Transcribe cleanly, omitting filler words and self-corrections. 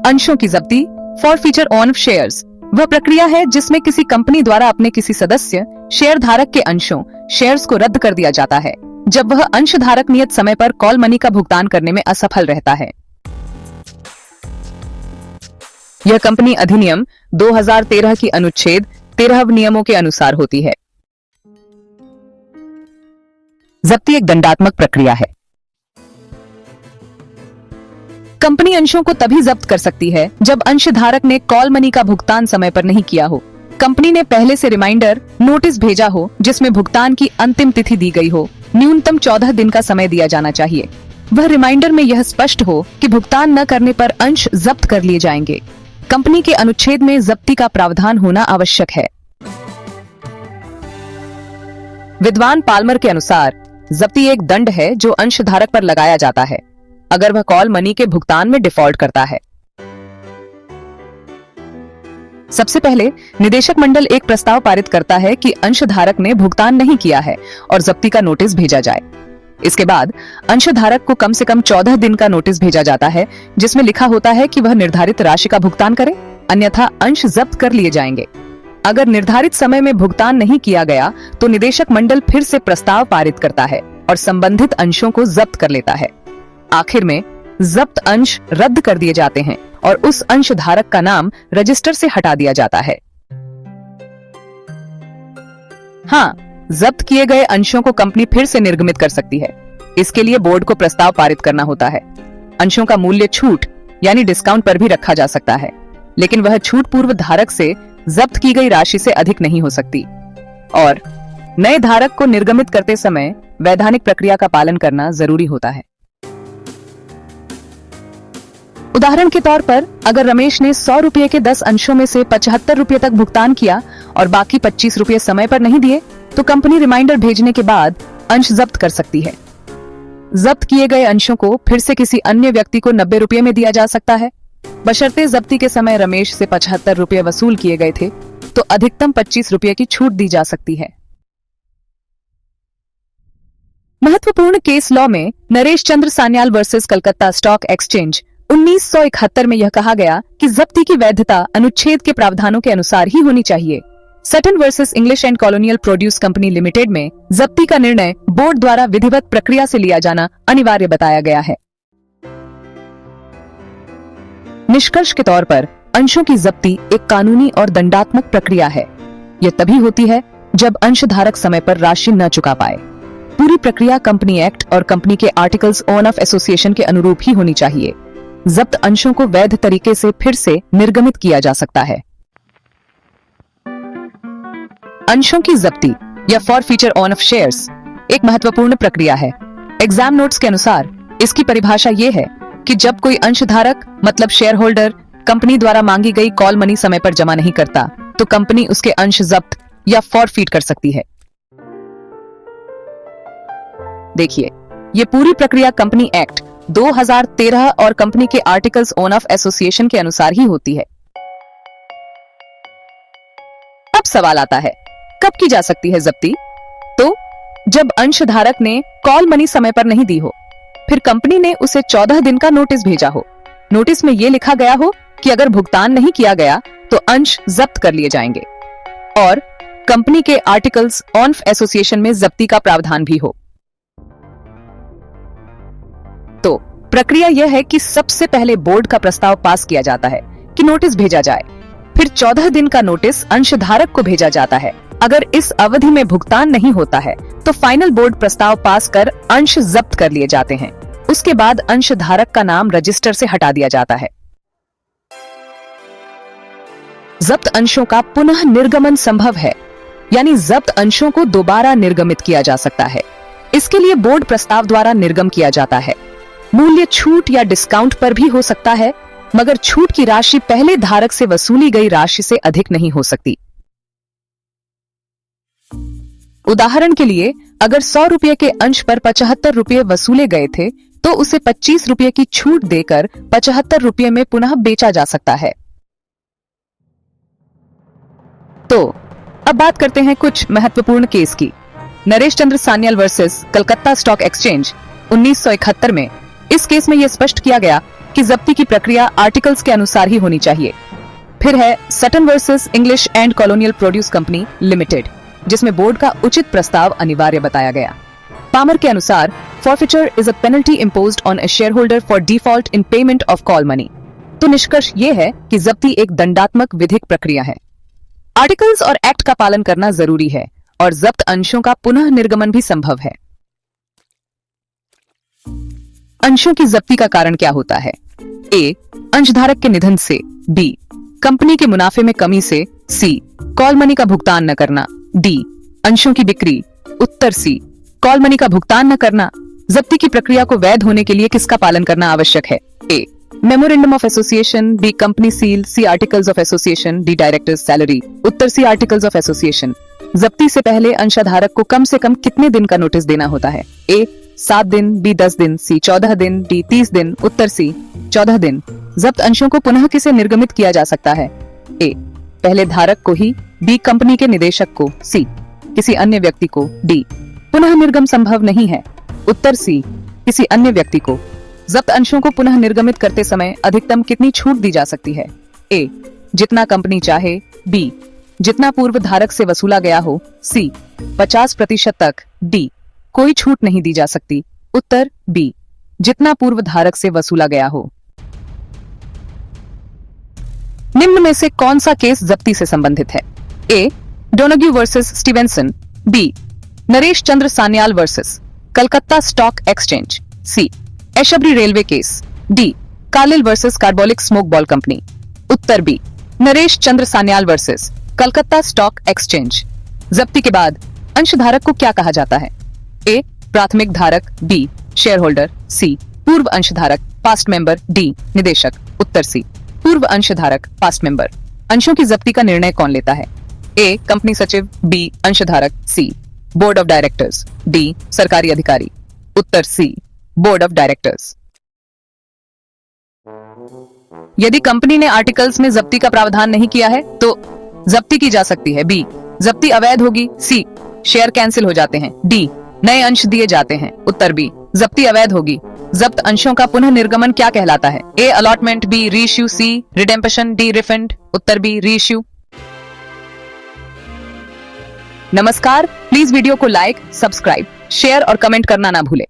अंशों की जब्ती, फॉरफीचर ऑन शेयर्स, वह प्रक्रिया है जिसमें किसी कंपनी द्वारा अपने किसी सदस्य शेयर धारक के अंशों शेयर्स को रद्द कर दिया जाता है जब वह अंशधारक नियत समय पर कॉल मनी का भुगतान करने में असफल रहता है। यह कंपनी अधिनियम 2013 की अनुच्छेद 13 नियमों के अनुसार होती है। जब्ती एक दंडात्मक प्रक्रिया है। कंपनी अंशों को तभी जब्त कर सकती है जब अंशधारक ने कॉल मनी का भुगतान समय पर नहीं किया हो, कंपनी ने पहले से रिमाइंडर नोटिस भेजा हो जिसमें भुगतान की अंतिम तिथि दी गई हो, न्यूनतम 14 दिन का समय दिया जाना चाहिए। वह रिमाइंडर में यह स्पष्ट हो कि भुगतान न करने पर अंश जब्त कर लिए जाएंगे। कंपनी के अनुच्छेद में जब्ती का प्रावधान होना आवश्यक है। विद्वान पाल्मर के अनुसार जब्ती एक दंड है जो अंशधारक पर लगाया जाता है अगर वह कॉल मनी के भुगतान में डिफॉल्ट करता है। सबसे पहले निदेशक मंडल एक प्रस्ताव पारित करता है कि अंशधारक ने भुगतान नहीं किया है और जब्ती का नोटिस भेजा जाए। इसके बाद अंशधारक को कम से कम 14 दिन का नोटिस भेजा जाता है जिसमें लिखा होता है कि वह निर्धारित राशि का भुगतान करे, अन्यथा अंश जब्त कर लिए जाएंगे। अगर निर्धारित समय में भुगतान नहीं किया गया तो निदेशक मंडल फिर से प्रस्ताव पारित करता है और संबंधित अंशों को जब्त कर लेता है। आखिर में जब्त अंश रद्द कर दिए जाते हैं और उस अंशधारक का नाम रजिस्टर से हटा दिया जाता है। हाँ, जब्त किए गए अंशों को कंपनी फिर से निर्गमित कर सकती है। इसके लिए बोर्ड को प्रस्ताव पारित करना होता है। अंशों का मूल्य छूट यानी डिस्काउंट पर भी रखा जा सकता है, लेकिन वह छूट पूर्व धारक से जब्त की गई राशि से अधिक नहीं हो सकती और नए धारक को निर्गमित करते समय वैधानिक प्रक्रिया का पालन करना जरूरी होता है। उदाहरण के तौर पर अगर रमेश ने 100 रुपये के 10 अंशों में से 75 रुपये तक भुगतान किया और बाकी 25 रुपये समय पर नहीं दिए तो कंपनी रिमाइंडर भेजने के बाद अंश जब्त कर सकती है। जब्त किए गए अंशों को फिर से किसी अन्य व्यक्ति को 90 रुपये में दिया जा सकता है, बशर्ते जब्ती के समय रमेश से 75 रुपये वसूल किए गए थे तो अधिकतम 25 रुपये की छूट दी जा सकती है। महत्वपूर्ण केस लॉ में Naresh Chandra Sanyal versus Calcutta stock exchange 1971 में यह कहा गया कि जब्ती की वैधता अनुच्छेद के प्रावधानों के अनुसार ही होनी चाहिए। Sutton versus English and colonial produce company limited में जब्ती का निर्णय बोर्ड द्वारा विधिवत प्रक्रिया से लिया जाना अनिवार्य बताया गया है। निष्कर्ष के तौर पर अंशों की जब्ती एक कानूनी और दंडात्मक प्रक्रिया है। यह तभी होती है जब अंशधारक समय पर राशि न चुका पाए। पूरी प्रक्रिया कंपनी एक्ट और कंपनी के आर्टिकल्स ऑफ एसोसिएशन के अनुरूप ही होनी चाहिए। जब्त अंशों को वैध तरीके से फिर से निर्गमित किया जा सकता है। अंशों की जब्ती या फॉरफीचर ऑफ शेयर्स एक महत्वपूर्ण प्रक्रिया है। एग्जाम नोट्स के अनुसार इसकी परिभाषा ये है कि जब कोई अंशधारक मतलब शेयर होल्डर कंपनी द्वारा मांगी गई कॉल मनी समय पर जमा नहीं करता तो कंपनी उसके अंश जब्त या फॉरफीट कर सकती है। देखिए, ये पूरी प्रक्रिया कंपनी एक्ट 2013 और कंपनी के आर्टिकल्स ऑफ एसोसिएशन के अनुसार ही होती है। अब सवाल आता है, कब की जा सकती है जब्ती? तो जब अंशधारक ने कॉल मनी समय पर नहीं दी हो, फिर कंपनी ने उसे 14 दिन का नोटिस भेजा हो। नोटिस में यह लिखा गया हो कि अगर भुगतान नहीं किया गया तो अंश जब्त कर लिए जाएंगे और कंपनी के आर्टिकल्स ऑफ एसोसिएशन में जब्ती का प्रावधान भी हो। तो प्रक्रिया यह है कि सबसे पहले बोर्ड का प्रस्ताव पास किया जाता है कि नोटिस भेजा जाए, फिर 14 दिन का नोटिस अंशधारक को भेजा जाता है। अगर इस अवधि में भुगतान नहीं होता है तो फाइनल बोर्ड प्रस्ताव पास कर अंश जब्त कर लिए जाते हैं। उसके बाद अंशधारक का नाम रजिस्टर से हटा दिया जाता है। जब्त अंशों का पुनः निर्गमन संभव है, यानी जब्त अंशों को दोबारा निर्गमित किया जा सकता है। इसके लिए बोर्ड प्रस्ताव द्वारा निर्गम किया जाता है। मूल्य छूट या डिस्काउंट पर भी हो सकता है, मगर छूट की राशि पहले धारक से वसूली गई राशि से अधिक नहीं हो सकती। उदाहरण के लिए, अगर 100 रुपये के अंश पर 75 रुपये वसूले गए थे तो उसे 25 रुपये की छूट देकर 75 रुपये में पुनः बेचा जा सकता है। तो अब बात करते हैं कुछ महत्वपूर्ण केस की। Naresh Chandra Sanyal versus Calcutta stock exchange 1971 में इस केस में यह स्पष्ट किया गया कि जब्ती की प्रक्रिया आर्टिकल्स के अनुसार ही होनी चाहिए। फिर है Sutton versus English and colonial produce company limited, जिसमें बोर्ड का उचित प्रस्ताव अनिवार्य बताया गया। पामर के अनुसार forfeiture is a penalty imposed on a shareholder for default in payment of call money. तो निष्कर्ष ये है कि जब्ती एक दंडात्मक विधिक प्रक्रिया है। आर्टिकल्स और एक्ट का पालन करना जरूरी है और जब्त अंशों का पुनः निर्गमन भी संभव है। अंशों की जब्ती का कारण क्या होता है? ए, अंशधारक के निधन से। बी, कंपनी के मुनाफे में कमी से। सी, कॉल मनी का भुगतान न करना। डी, अंशों की बिक्री। उत्तर सी, कॉल मनी का भुगतान न करना। जब्ती की प्रक्रिया को वैध होने के लिए किसका पालन करना आवश्यक है? A, memorandum of association. B, company seal. C, articles of association. D, directors salary. उत्तर सी, आर्टिकल्स ऑफ एसोसिएशन। जब्ती से पहले अंशधारक को कम से कम कितने दिन का नोटिस देना होता है? ए, 7 दिन। बी, 10 दिन। सी, 14 दिन। डी, 30 दिन। उत्तर सी, 14 दिन। जब्त अंशों को पुनः किसे निर्गमित किया जा सकता है? ए, पहले धारक को ही। बी, कंपनी के निदेशक को। सी, किसी अन्य व्यक्ति को। डी, पुनः निर्गम संभव नहीं है। उत्तर सी, किसी अन्य व्यक्ति को। जब्त अंशों को पुनः निर्गमित करते समय अधिकतम कितनी छूट दी जा सकती है? ए, जितना कंपनी चाहे। बी, जितना पूर्व धारक से वसूला गया हो। सी, 50% तक। डी, कोई छूट नहीं दी जा सकती। उत्तर बी, जितना पूर्व धारक से वसूला गया हो। निम्न में से कौन सा केस जब्ती से संबंधित है? A, Donoghue versus Stevenson. B, Naresh Chandra Sanyal versus Calcutta stock exchange. C, Ashbury railway case. D, Carlill versus Carbolic smoke ball company. उत्तर B, Naresh Chandra Sanyal versus Calcutta stock exchange. जब्ती के बाद अंशधारक को क्या कहा जाता है? ए, प्राथमिक धारक। B, share holder. सी, पूर्व अंशधारक पास्ट मेंबर। डी, निदेशक। उत्तर सी, पूर्व अंशधारक पास्ट मेंबर। अंशों की जब्ती का निर्णय कौन लेता है? ए, कंपनी सचिव। बी, अंशधारक। C, board of directors. D, सरकारी अधिकारी। उत्तर सी, बोर्ड ऑफ डायरेक्टर्स। यदि कंपनी ने आर्टिकल्स में जब्ती का प्रावधान नहीं किया है तो जब्ती की जा सकती है। बी, जब्ती अवैध होगी। सी, शेयर कैंसिल हो जाते हैं। डी, नए अंश दिए जाते हैं। उत्तर बी, जब्ती अवैध होगी। जब्त अंशों का पुनः निर्गमन क्या कहलाता है? A, allotment. B, reissue. C, redemption. D, refund. उत्तर बी, रीइश्यू। नमस्कार, प्लीज वीडियो को लाइक, सब्सक्राइब, शेयर और कमेंट करना ना भूले।